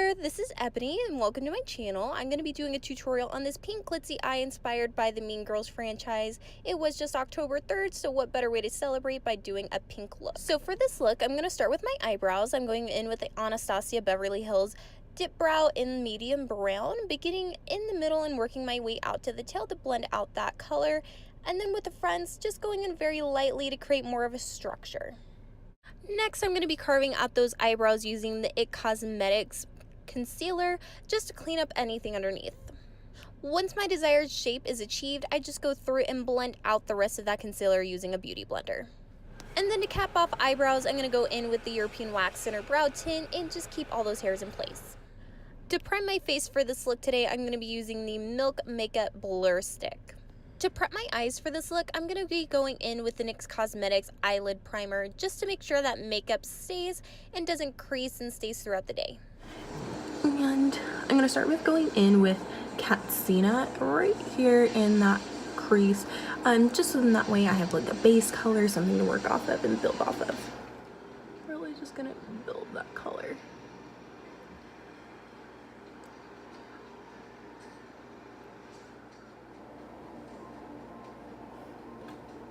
there, this is Ebony and welcome to my channel. I'm going to be doing a tutorial on this pink glitzy eye inspired by the Mean Girls franchise. It was just October 3rd, so what better way to celebrate by doing a pink look. So for this look, I'm going to start with my eyebrows. I'm going in with the Anastasia Beverly Hills Dip Brow in medium brown, beginning in the middle and working my way out to the tail to blend out that color. And then with the fronts, just going in very lightly to create more of a structure. Next, I'm going to be carving out those eyebrows using the IT Cosmetics concealer just to clean up anything underneath. Once my desired shape is achieved, I just go through and blend out the rest of that concealer using a beauty blender. And then to cap off eyebrows, I'm going to go in with the European Wax Center Brow Tint and just keep all those hairs in place. To prime my face for this look today, I'm going to be using the Milk Makeup Blur Stick. To prep my eyes for this look, I'm going to be going in with the NYX Cosmetics Eyelid Primer just to make sure that makeup stays and doesn't crease and stays throughout the day. And I'm going to start with going in with Katsina right here in that crease. Just so in that way I have like a base color, something to work off of and build off of. Really just going to build that color.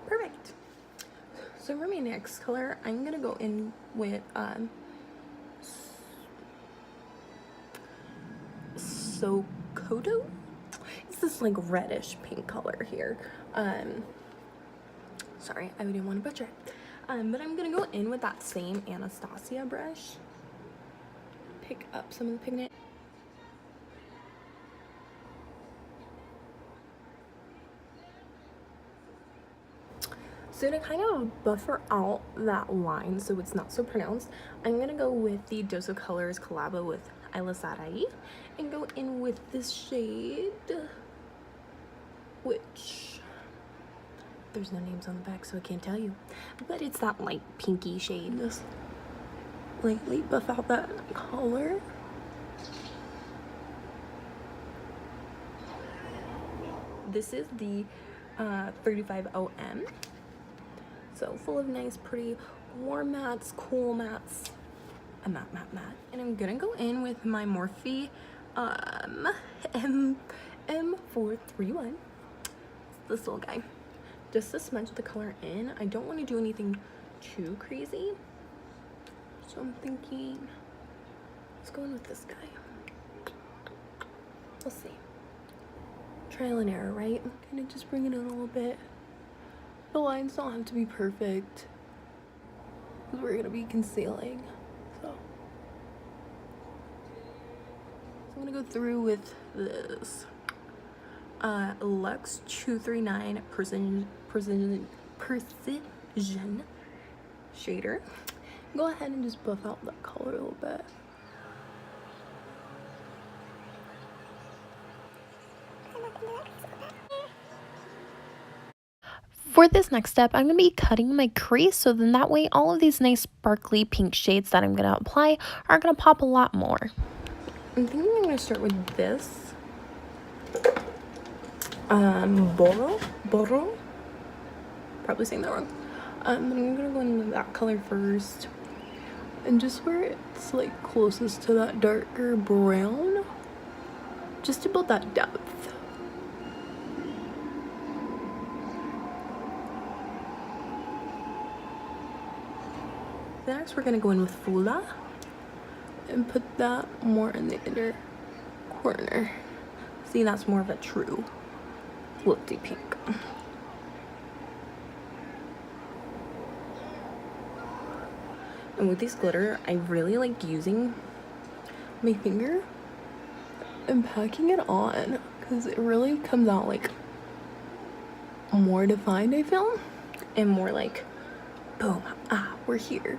Perfect. So for my next color, I'm gonna go in with Sokoto. It's this like reddish pink color here. Sorry, I didn't want to butcher it. But I'm gonna go in with that same Anastasia brush. Pick up some of the pigment. So to kind of buffer out that line so it's not so pronounced, I'm gonna go with the Dose of Colors collabo with Isla Sarai and go in with this shade, which there's no names on the back so I can't tell you, but it's that light pinky shade. Just lightly buff out that color. This is the 35OM. So full of nice, pretty warm mattes, cool mattes, a matte. And I'm gonna go in with my Morphe M431. It's this little guy. Just to smudge the color in. I don't want to do anything too crazy. So I'm thinking, let's go in with this guy. We'll see. Trial and error, right? Kind of just bring it in a little bit. The lines don't have to be perfect because we're gonna be concealing. So I'm gonna go through with this Luxe 239 precision shader. Go ahead and just buff out that color a little bit. For this next step, I'm going to be cutting my crease, so then that way all of these nice sparkly pink shades that I'm going to apply are going to pop a lot more. I'm thinking I'm going to start with this Boro, probably saying that wrong. I'm going to go into that color first, and just where it's like closest to that darker brown, just to build that depth. Next, we're gonna go in with Fula and put that more in the inner corner. See, that's more of a true lifty pink. And with this glitter, I really like using my finger and packing it on because it really comes out like more defined, I feel, and more like, boom, we're here.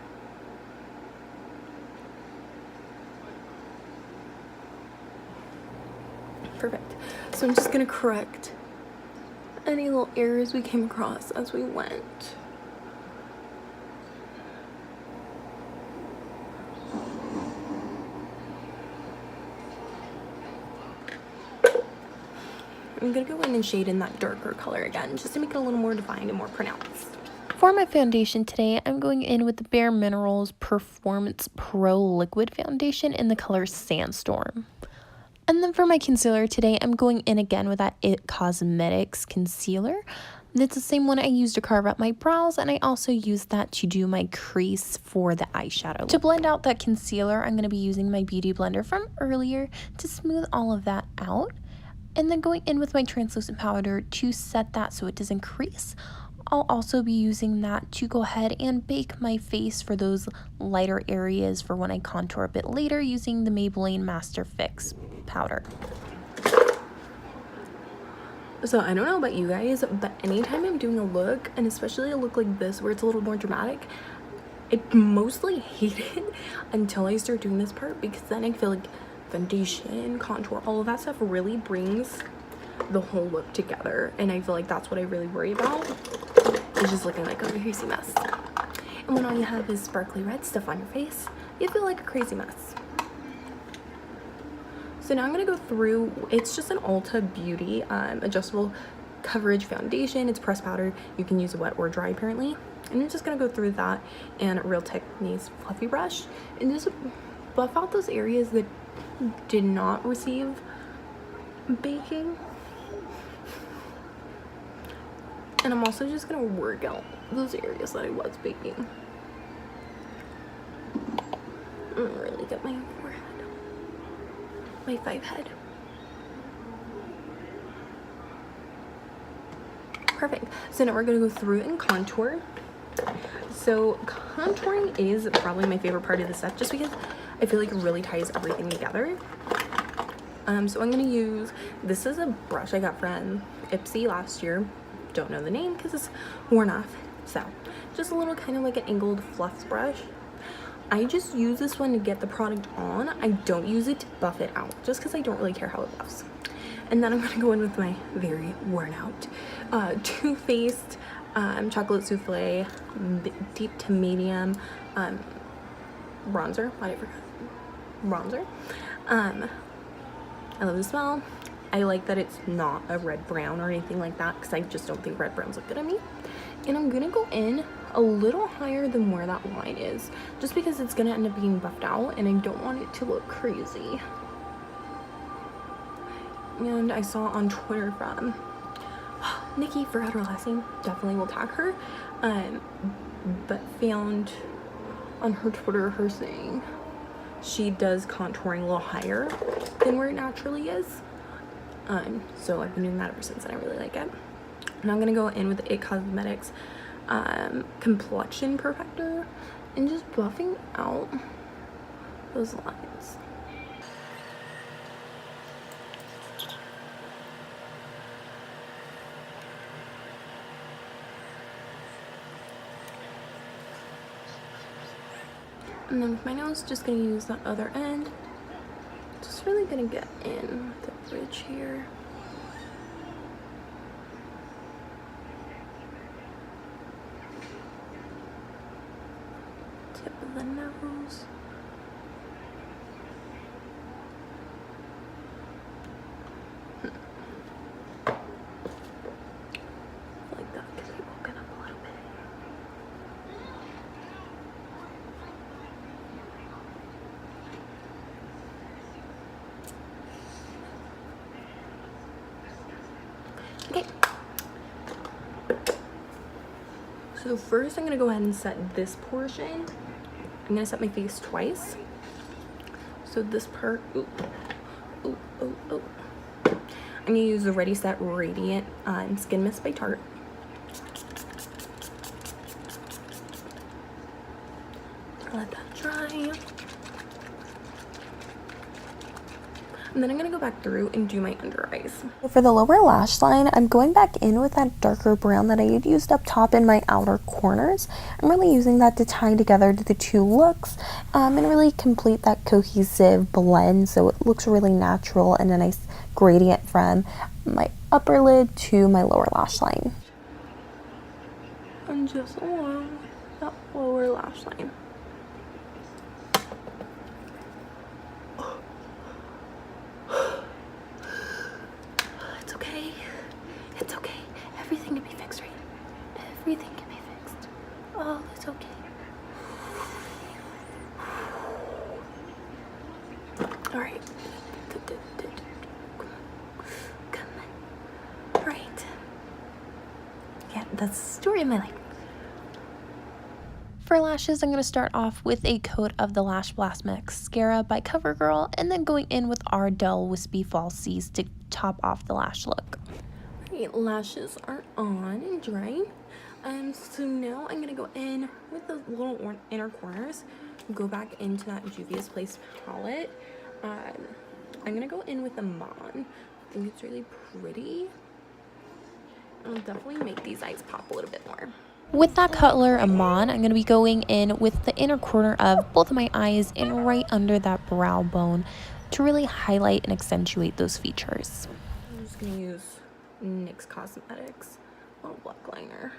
Perfect. So I'm just gonna correct any little errors we came across as we went. I'm gonna go in and shade in that darker color again, just to make it a little more defined and more pronounced. For my foundation today, I'm going in with the Bare Minerals Performance Pro Liquid Foundation in the color Sandstorm. And then for my concealer today, I'm going in again with that It Cosmetics concealer. It's the same one I used to carve out my brows, and I also used that to do my crease for the eyeshadow. To blend out that concealer, I'm going to be using my Beauty Blender from earlier to smooth all of that out. And then going in with my translucent powder to set that so it doesn't crease. I'll also be using that to go ahead and bake my face for those lighter areas for when I contour a bit later using the Maybelline Master Fix powder. So I don't know about you guys, but anytime I'm doing a look, and especially a look like this where it's a little more dramatic, I mostly hate it until I start doing this part, because then I feel like foundation, contour, all of that stuff really brings the whole look together, and I feel like that's what I really worry about, is just looking like a crazy mess. And when all you have is sparkly red stuff on your face, you feel like a crazy mess. So now I'm going to go through, it's just an Ulta Beauty adjustable coverage foundation. It's pressed powder. You can use it wet or dry apparently. And I'm just going to go through that and Real Techniques fluffy brush and just buff out those areas that did not receive baking. And I'm also just going to work out those areas that I was baking. Really get my forehead. My 5 head. Perfect. So now we're going to go through and contour. So contouring is probably my favorite part of the step, just because I feel like it really ties everything together. So I'm going to use, this is a brush I got from Ipsy last year. Don't know the name because it's worn off. So just a little kind of like an angled fluff brush. I just use this one to get the product on. I don't use it to buff it out, just because I don't really care how it buffs. And then I'm going to go in with my very worn out Too Faced Chocolate Souffle Deep to Medium bronzer. Why did I forget? Bronzer. I love the smell. I like that it's not a red brown or anything like that, because I just don't think red browns look good on me. And I'm going to go in a little higher than where that line is, just because it's going to end up being buffed out and I don't want it to look crazy. And I saw on Twitter from Nikki for Lasting, definitely will tag her, but found on her Twitter her saying she does contouring a little higher than where it naturally is. So I've been doing that ever since and I really like it. And I'm going to go in with the It Cosmetics Complexion Perfector and just buffing out those lines. And then with my nose, just going to use that other end. Just really going to get in the bridge here. Tip of the nose. Like that, because it woken up a little bit. Okay. So first I'm going to go ahead and set this portion. I'm going to set my face twice. So this part, I'm going to use the Ready Set Radiant Skin Mist by Tarte. Let that dry. And then I'm going to go back through and do my under eyes. For the lower lash line, I'm going back in with that darker brown that I had used up top in my outer corners. I'm really using that to tie together the two looks and really complete that cohesive blend so it looks really natural and a nice gradient from my upper lid to my lower lash line. And just along that lower lash line. It's okay. Everything can be fixed, right? Everything can be fixed. Alright. Come on. Alright. Yeah, that's the story of my life. For lashes, I'm going to start off with a coat of the Lash Blast Mascara by CoverGirl, and then going in with our Dull Wispy Falsies to top off the lash look. Alright, lashes are on and dry. So now I'm gonna go in with the little inner corners, go back into that Juvia's Place palette. I'm gonna go in with a Mon. I think it's really pretty. I'll definitely make these eyes pop a little bit more. With that color Amon, I'm going to be going in with the inner corner of both of my eyes and right under that brow bone to really highlight and accentuate those features. I'm just gonna use NYX Cosmetics little black liner.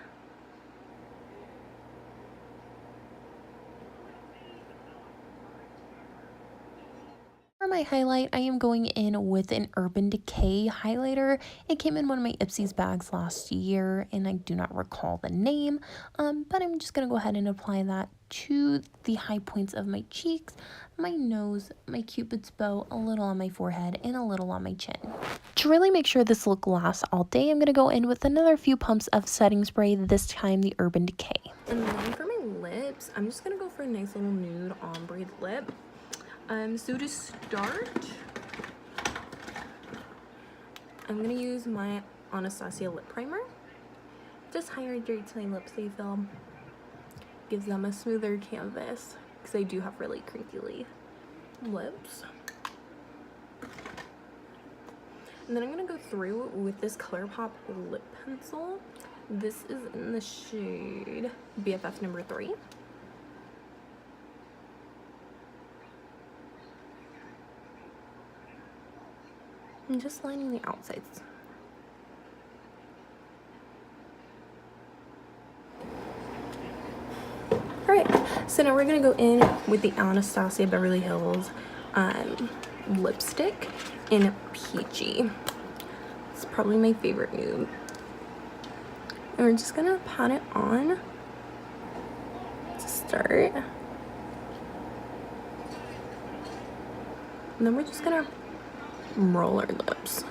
For my highlight, I am going in with an Urban Decay highlighter. It came in one of my Ipsy's bags last year, and I do not recall the name, but I'm just going to go ahead and apply that to the high points of my cheeks, my nose, my cupid's bow, a little on my forehead, and a little on my chin. To really make sure this look lasts all day, I'm going to go in with another few pumps of setting spray, this time the Urban Decay. And then for my lips, I'm just going to go for a nice little nude ombre lip. So to start, I'm going to use my Anastasia lip primer. Just hydrates my lips, I feel. Gives them a smoother canvas because I do have really crinkly lips. And then I'm going to go through with this ColourPop lip pencil. This is in the shade BFF number 3. I'm just lining the outsides. Alright, so now we're going to go in with the Anastasia Beverly Hills lipstick in Peachy. It's probably my favorite nude. And we're just going to pat it on to start. And then we're just going to roll our lips.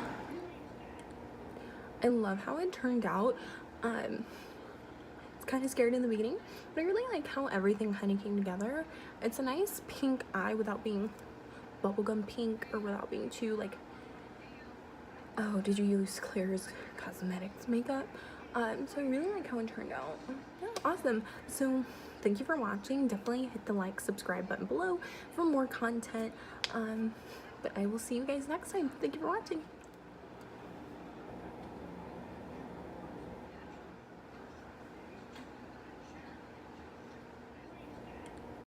I love how it turned out. It's kind of scared in the beginning, but I really like how everything kind of came together. It's a nice pink eye without being bubblegum pink or without being too like, oh, did you use Claire's Cosmetics makeup? So I really like how it turned out. Yeah, awesome. So thank you for watching. Definitely hit the like, subscribe button below for more content. But I will see you guys next time. Thank you for watching.